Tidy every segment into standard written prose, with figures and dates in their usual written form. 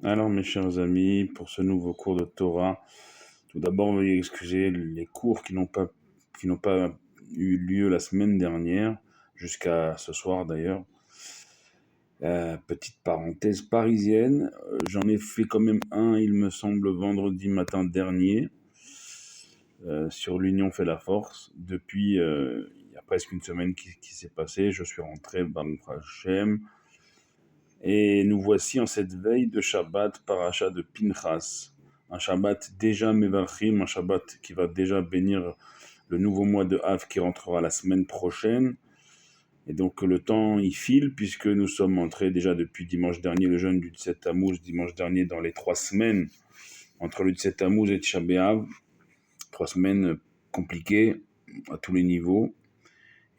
Alors, mes chers amis, pour ce nouveau cours de Torah, tout d'abord, veuillez excuser les cours qui n'ont pas eu lieu la semaine dernière, jusqu'à ce soir d'ailleurs. Petite parenthèse parisienne, j'en ai fait quand même un, il me semble, vendredi matin dernier, sur l'Union fait la force. Depuis, il y a presque une semaine qui s'est passée, je suis rentré, Baruch Hashem, et nous voici en cette veille de Shabbat, paracha de Pinchas. Un Shabbat déjà Mevarchim, un Shabbat qui va déjà bénir le nouveau mois de Av qui rentrera la semaine prochaine. Et donc le temps y file puisque nous sommes entrés déjà depuis dimanche dernier, le jeûne du Tset Tammuz, dimanche dernier dans les 3 semaines entre le Tset Tammuz et Tisha B'Av. 3 semaines compliquées à tous les niveaux.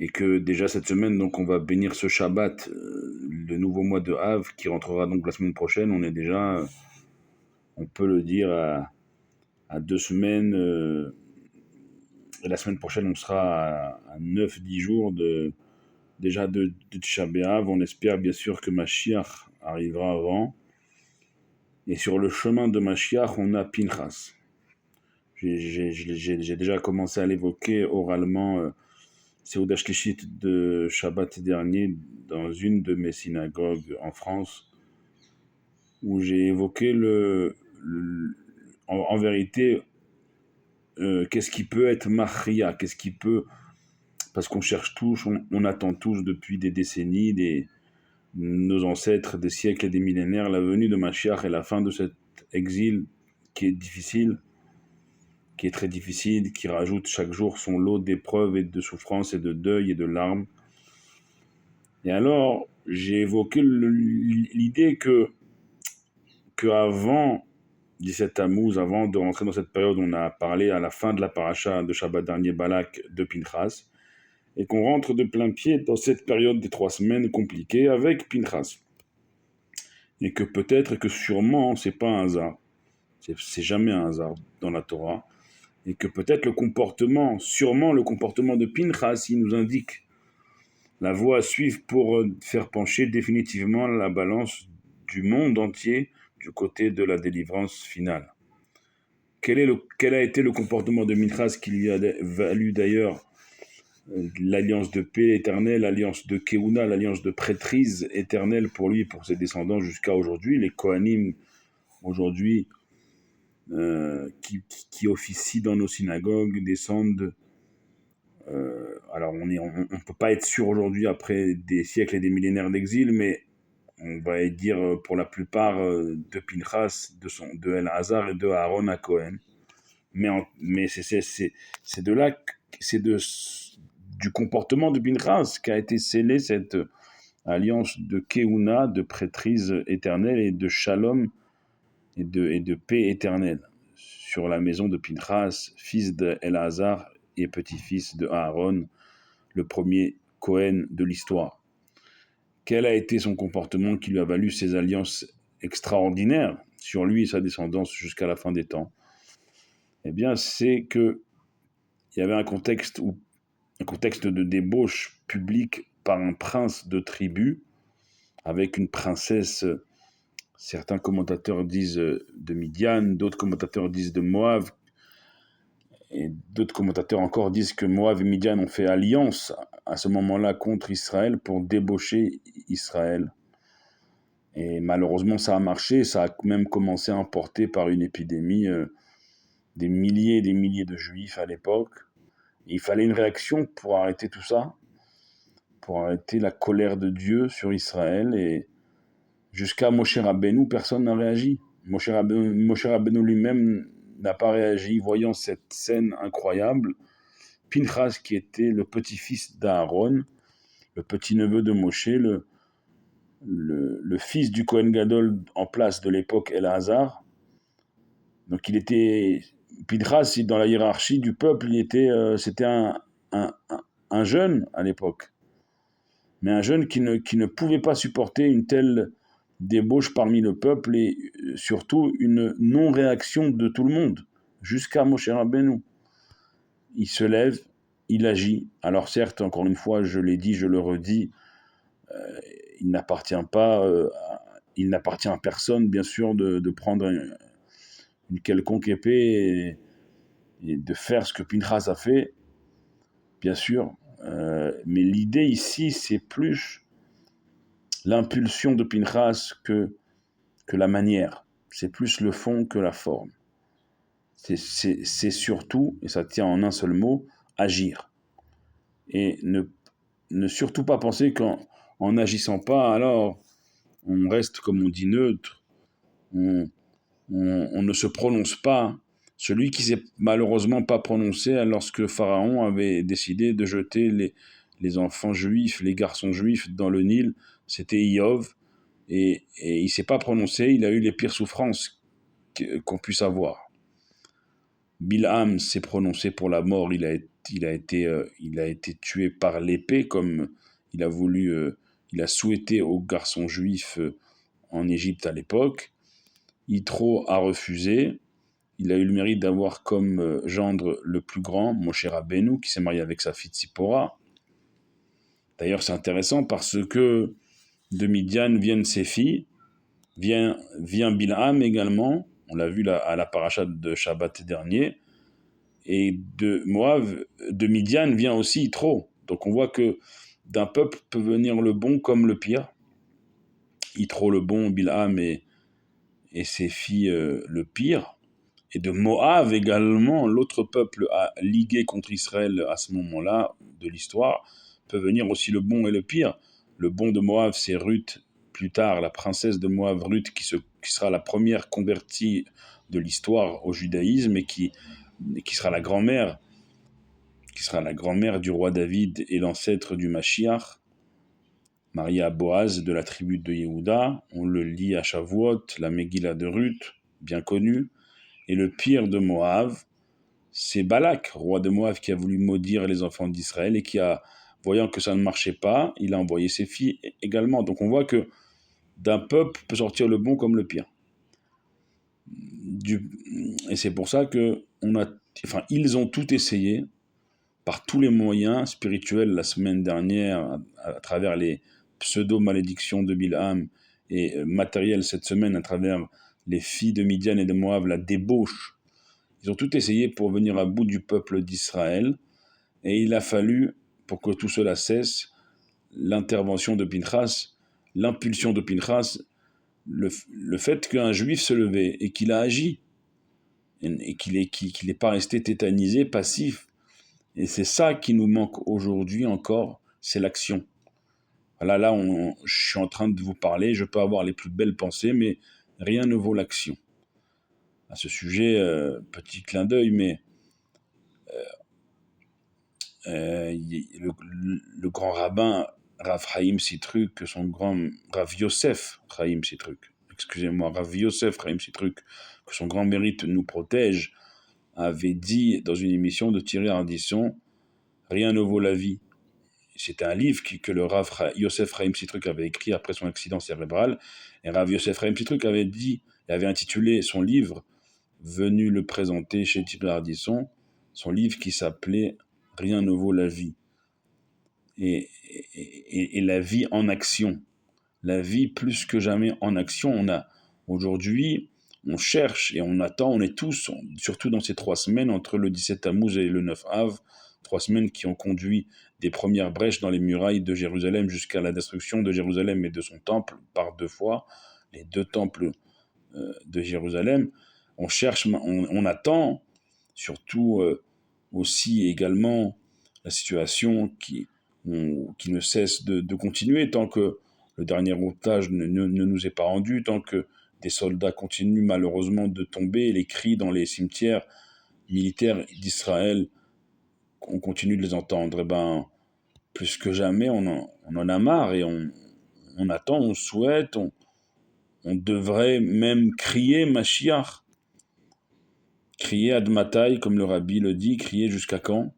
Et que déjà cette semaine, donc, on va bénir ce Shabbat, le nouveau mois de Av, qui rentrera donc la semaine prochaine. On est déjà, on peut le dire, à 2 semaines. Et la semaine prochaine, on sera à 9-10 jours déjà de Tisha B'Av. On espère bien sûr que Mashiach arrivera avant. Et sur le chemin de Mashiach, on a Pinchas. J'ai déjà commencé à l'évoquer oralement. Seudah Shlichit de Shabbat dernier dans une de mes synagogues en France, où j'ai évoqué en vérité, qu'est-ce qui peut être Machria, qu'est-ce qui peut, parce qu'on cherche tous, on attend tous depuis des décennies, nos ancêtres, des siècles et des millénaires, la venue de Mashiach et la fin de cet exil qui est difficile, qui est très difficile, qui rajoute chaque jour son lot d'épreuves et de souffrances et de deuil et de larmes. Et alors, j'ai évoqué l'idée que avant 17 Tammuz, avant de rentrer dans cette période, on a parlé à la fin de la paracha de Shabbat dernier Balak de Pinchas, et qu'on rentre de plein pied dans cette période des 3 semaines compliquées avec Pinchas. Et que peut-être que sûrement, c'est pas un hasard, c'est jamais un hasard dans la Torah, et que peut-être sûrement le comportement de Pinchas, il nous indique la voie à suivre pour faire pencher définitivement la balance du monde entier du côté de la délivrance finale. Quel a été le comportement de Pinchas qui lui a valu d'ailleurs l'alliance de paix éternelle, l'alliance de Keuna, l'alliance de prêtrise éternelle pour lui et pour ses descendants jusqu'à aujourd'hui. Les Kohanim aujourd'hui qui officient dans nos synagogues descendent. Alors on ne peut pas être sûr aujourd'hui après des siècles et des millénaires d'exil, mais on va dire pour la plupart de Pinchas, de El-Hazar et de Aaron à Cohen. Mais c'est de là, du comportement de Pinchas qu'a été scellée cette alliance de Keuna, de prêtrise éternelle et de Shalom et de paix éternelle sur la maison de Pinchas, fils de El-Hazar et petit-fils de Aaron, le premier Cohen de l'histoire. Quel a été son comportement qui lui a valu ces alliances extraordinaires sur lui et sa descendance jusqu'à la fin des temps? Eh bien, c'est que il y avait un contexte de débauche publique par un prince de tribu avec une princesse. Certains commentateurs disent de Midian, d'autres commentateurs disent de Moab, et d'autres commentateurs encore disent que Moab et Midian ont fait alliance à ce moment-là contre Israël pour débaucher Israël. Et malheureusement, ça a marché, ça a même commencé à emporter par une épidémie des milliers et des milliers de juifs à l'époque. Et il fallait une réaction pour arrêter tout ça, pour arrêter la colère de Dieu sur Israël. Et jusqu'à Moshe Rabbeinu, personne n'a réagi. Moshe Rabbeinu lui-même n'a pas réagi, voyant cette scène incroyable. Pinchas, qui était le petit-fils d'Aaron, le petit-neveu de Moshe, le fils du Kohen Gadol en place de l'époque El-Hazar. Donc il était Pinchas, dans la hiérarchie du peuple, c'était un jeune à l'époque, mais un jeune qui ne pouvait pas supporter une telle débauche parmi le peuple et surtout une non-réaction de tout le monde, jusqu'à Moshe Rabbeinu. Il se lève, il agit. Alors certes, encore une fois, je l'ai dit, je le redis, il n'appartient pas, il n'appartient à personne, bien sûr, de prendre une quelconque épée et de faire ce que Pinchas a fait, bien sûr. Mais l'idée ici, c'est plus l'impulsion de Pinchas que la manière. C'est plus le fond que la forme. C'est surtout, et ça tient en un seul mot, agir. Et ne surtout pas penser qu'en n'agissant pas, alors on reste, comme on dit, neutre, on ne se prononce pas. Celui qui s'est malheureusement pas prononcé lorsque Pharaon avait décidé de jeter les enfants juifs, les garçons juifs dans le Nil, c'était Iov, et il s'est pas prononcé, il a eu les pires souffrances qu'on puisse avoir. Bilham s'est prononcé pour la mort, il a été tué par l'épée, comme il a voulu, il a souhaité aux garçons juifs en Égypte à l'époque. Yitro a refusé. Il a eu le mérite d'avoir comme gendre le plus grand, Moshe Rabbeinu, qui s'est marié avec sa fille Tzipora. D'ailleurs, c'est intéressant parce que de Midian viennent ses filles, vient Bilham également, on l'a vu à la paracha de Shabbat dernier, et de Moab, de Midian vient aussi Yitro. Donc on voit que d'un peuple peut venir le bon comme le pire. Yitro le bon, Bilham et ses filles le pire. Et de Moab également, l'autre peuple à liguer contre Israël à ce moment-là de l'histoire, peut venir aussi le bon et le pire. Le bon de Moab, c'est Ruth, plus tard la princesse de Moab, Ruth, qui sera la première convertie de l'histoire au judaïsme et qui sera la grand-mère du roi David et l'ancêtre du Mashiach, mariée à Boaz de la tribu de Yehuda. On le lit à Shavuot, la Megillah de Ruth, bien connue. Et le pire de Moab, c'est Balak, roi de Moab, qui a voulu maudire les enfants d'Israël et qui a, voyant que ça ne marchait pas, il a envoyé ses filles également. Donc on voit que d'un peuple peut sortir le bon comme le pire. Et c'est pour ça que ils ont tout essayé par tous les moyens spirituels la semaine dernière à travers les pseudo-malédictions de Bilham et matériels cette semaine à travers les filles de Midian et de Moab, la débauche. Ils ont tout essayé pour venir à bout du peuple d'Israël et il a fallu, pour que tout cela cesse, l'intervention de Pinchas, l'impulsion de Pinchas, le fait qu'un juif se levait et qu'il a agi et qu'il n'est pas resté tétanisé, passif. Et c'est ça qui nous manque aujourd'hui encore, c'est l'action. Voilà, là, je suis en train de vous parler, je peux avoir les plus belles pensées, mais rien ne vaut l'action. À ce sujet, petit clin d'œil, mais le grand rabbin Rav Chaim Sitruk, son grand Rav Yosef Chaim Sitruk, Rav Yosef Chaim Sitruk, que son grand mérite nous protège, avait dit dans une émission de Thierry Ardisson, rien ne vaut la vie. C'était un livre que le Rav Yosef Chaim Sitruk avait écrit après son accident cérébral, et Rav Yosef Chaim Sitruk avait intitulé son livre, venu le présenter chez Thierry Ardisson, son livre qui s'appelait Rien ne vaut la vie. Et la vie en action. La vie plus que jamais en action. Aujourd'hui, on cherche et on attend, on est tous, surtout dans ces 3 semaines, entre le 17 Tammuz et le 9 Av, 3 semaines qui ont conduit des premières brèches dans les murailles de Jérusalem jusqu'à la destruction de Jérusalem et de son temple par 2 fois, les 2 temples de Jérusalem. On cherche, on attend, surtout aussi également la situation qui ne cesse de continuer tant que le dernier otage ne nous est pas rendu, tant que des soldats continuent malheureusement de tomber, les cris dans les cimetières militaires d'Israël, on continue de les entendre. Plus que jamais, on en a marre et on attend, on souhaite, on devrait même crier Mashiach, crier Admatai, comme le rabbi le dit, crier jusqu'à quand?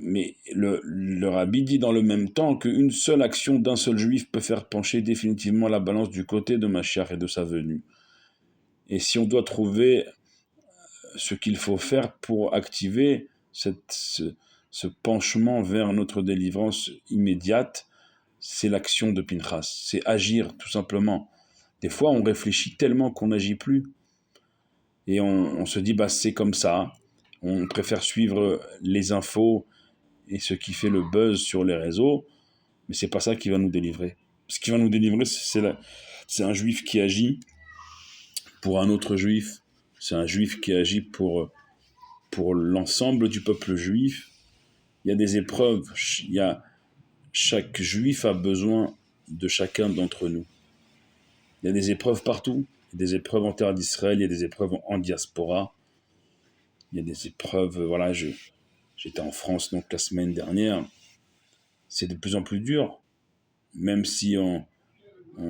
Mais le rabbi dit dans le même temps qu'une seule action d'un seul juif peut faire pencher définitivement la balance du côté de Mashiach et de sa venue. Et si on doit trouver ce qu'il faut faire pour activer ce penchement vers notre délivrance immédiate, c'est l'action de Pinchas, c'est agir tout simplement. Des fois, on réfléchit tellement qu'on n'agit plus et on se dit, bah, c'est comme ça. On préfère suivre les infos et ce qui fait le buzz sur les réseaux, mais c'est pas ça qui va nous délivrer. Ce qui va nous délivrer, c'est un juif qui agit pour un autre juif, c'est un juif qui agit pour l'ensemble du peuple juif. Il y a des épreuves, chaque juif a besoin de chacun d'entre nous. Il y a des épreuves partout, il y a des épreuves en terre d'Israël, il y a des épreuves en diaspora, il y a des épreuves, voilà, j'étais en France donc la semaine dernière, c'est de plus en plus dur, même si on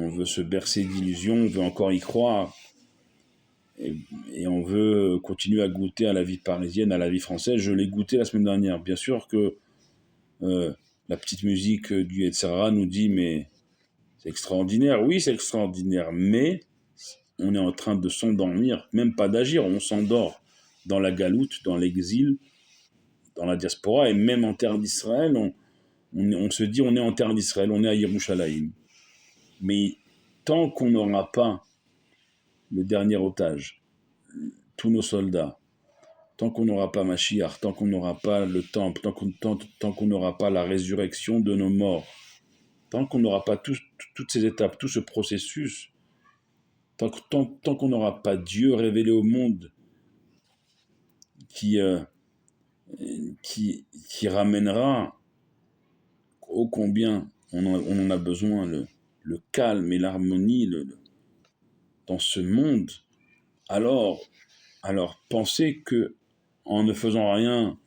veut se bercer d'illusions, on veut encore y croire, et on veut continuer à goûter à la vie parisienne, à la vie française. Je l'ai goûté la semaine dernière. Bien sûr que la petite musique du Yetzirah nous dit, mais c'est extraordinaire. Oui, c'est extraordinaire, mais on est en train de s'endormir, même pas d'agir, on s'endort dans la galoute, dans l'exil, dans la diaspora, et même en terre d'Israël, on se dit on est en terre d'Israël, on est à Yerushalayim. Mais tant qu'on n'aura pas le dernier otage, tous nos soldats, tant qu'on n'aura pas Mashiach, tant qu'on n'aura pas le temple, tant qu'on n'aura pas la résurrection de nos morts, tant qu'on n'aura pas toutes ces étapes, tout ce processus, tant qu'on n'aura pas Dieu révélé au monde qui ramènera ô combien on en a besoin, le calme et l'harmonie dans ce monde, alors penser que en ne faisant rien,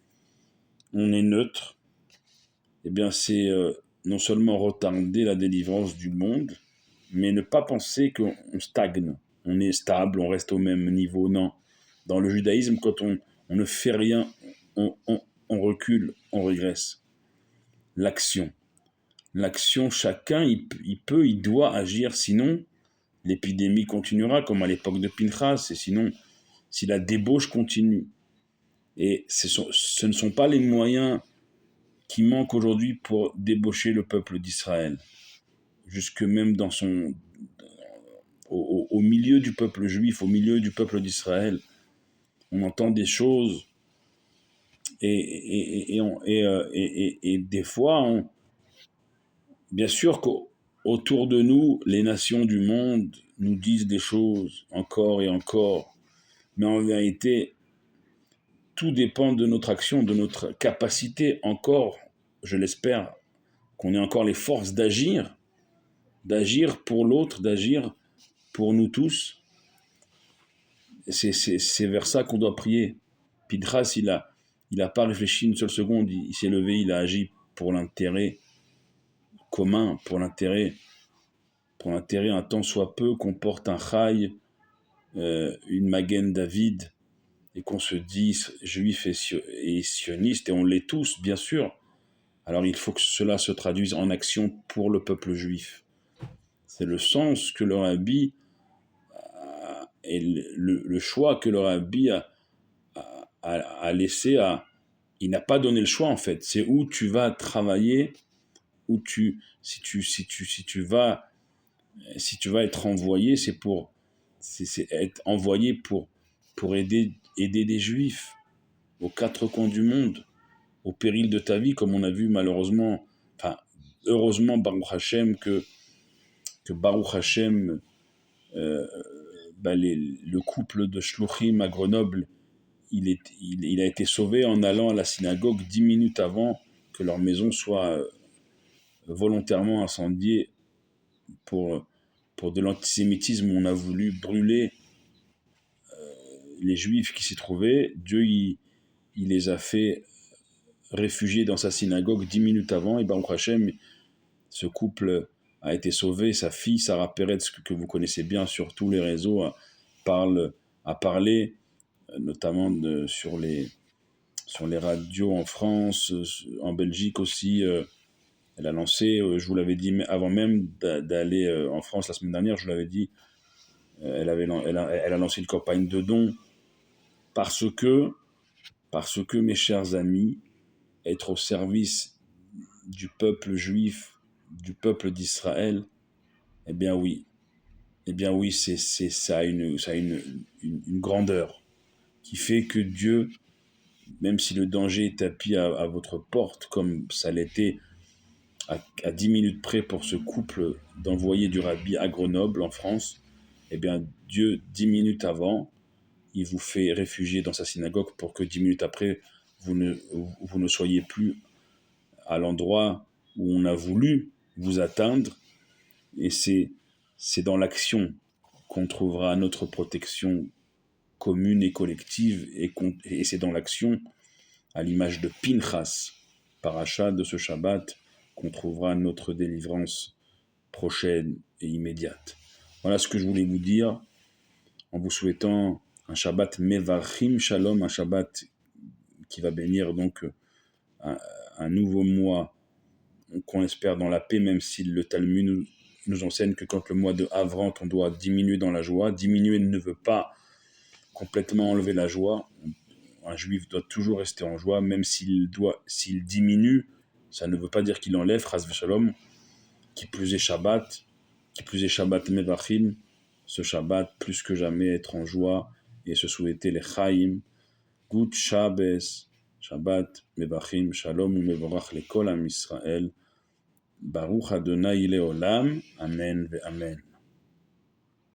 on est neutre, eh bien c'est non seulement retarder la délivrance du monde, mais ne pas penser qu'on stagne, on est stable, on reste au même niveau. Non. Dans le judaïsme, quand on ne fait rien, on recule, on régresse. L'action, chacun, il doit agir, sinon l'épidémie continuera, comme à l'époque de Pinchas, et sinon, si la débauche continue. Et ce ne sont pas les moyens qui manquent aujourd'hui pour débaucher le peuple d'Israël. Jusque même au milieu du peuple juif, au milieu du peuple d'Israël, on entend des choses et des fois, bien sûr qu'autour de nous, les nations du monde nous disent des choses encore et encore, mais en vérité, tout dépend de notre action, de notre capacité encore, je l'espère, qu'on ait encore les forces d'agir pour l'autre, d'agir pour nous tous. C'est vers ça qu'on doit prier. Pinchas, il a pas réfléchi une seule seconde, il s'est levé, il a agi pour l'intérêt commun, pour l'intérêt un tant soit peu qu'on porte un chai, une Magen David, et qu'on se dit juif et sioniste, et on l'est tous, bien sûr. Alors il faut que cela se traduise en action pour le peuple juif. C'est le sens que le Rabbi et le choix que le Rabbi a laissé il n'a pas donné le choix en fait. C'est où tu vas travailler, si tu vas être envoyé, c'est être envoyé pour aider des Juifs aux quatre coins du monde, au péril de ta vie, comme on a vu malheureusement, heureusement Baruch Hashem que Baruch Hashem, le couple de Shluchim à Grenoble, il a été sauvé en allant à la synagogue 10 minutes avant que leur maison soit volontairement incendiée pour de l'antisémitisme. On a voulu brûler les Juifs qui s'y trouvaient. Dieu, il les a fait réfugier dans sa synagogue 10 minutes avant, et Baruch Hashem, ce couple a été sauvé. Sa fille, Sarah Peretz, que vous connaissez bien sur tous les réseaux, a parlé, notamment sur les radios en France, en Belgique aussi. Elle a lancé, je vous l'avais dit avant même d'aller en France la semaine dernière, je vous l'avais dit, elle a lancé une campagne de dons parce que, mes chers amis, être au service du peuple juif du peuple d'Israël, eh bien oui, ça a une grandeur qui fait que Dieu, même si le danger est tapis à votre porte, comme ça l'était à 10 minutes près pour ce couple d'envoyés du Rabbi à Grenoble, en France, eh bien Dieu, 10 minutes avant, il vous fait réfugier dans sa synagogue pour que 10 minutes après, vous ne soyez plus à l'endroit où on a voulu vous atteindre. Et c'est dans l'action qu'on trouvera notre protection commune et collective, et c'est dans l'action, à l'image de Pinchas, paracha de ce Shabbat, qu'on trouvera notre délivrance prochaine et immédiate. Voilà ce que je voulais vous dire, en vous souhaitant un Shabbat Mevarchim Shalom, un Shabbat qui va bénir donc un nouveau mois qu'on espère dans la paix, même si le Talmud nous enseigne que quand le mois de Havrant, on doit diminuer dans la joie. Diminuer ne veut pas complètement enlever la joie. Un juif doit toujours rester en joie, même s'il diminue, ça ne veut pas dire qu'il enlève, Chas v'Shalom, qui plus est Shabbat Mevachim, ce Shabbat, plus que jamais être en joie et se souhaiter les Chaim, Gut Shabbos, Shabbat Mevachim, Shalom u'mevorach lekol am Israël, Baruch Adonai le'olam, Amen ve'amen.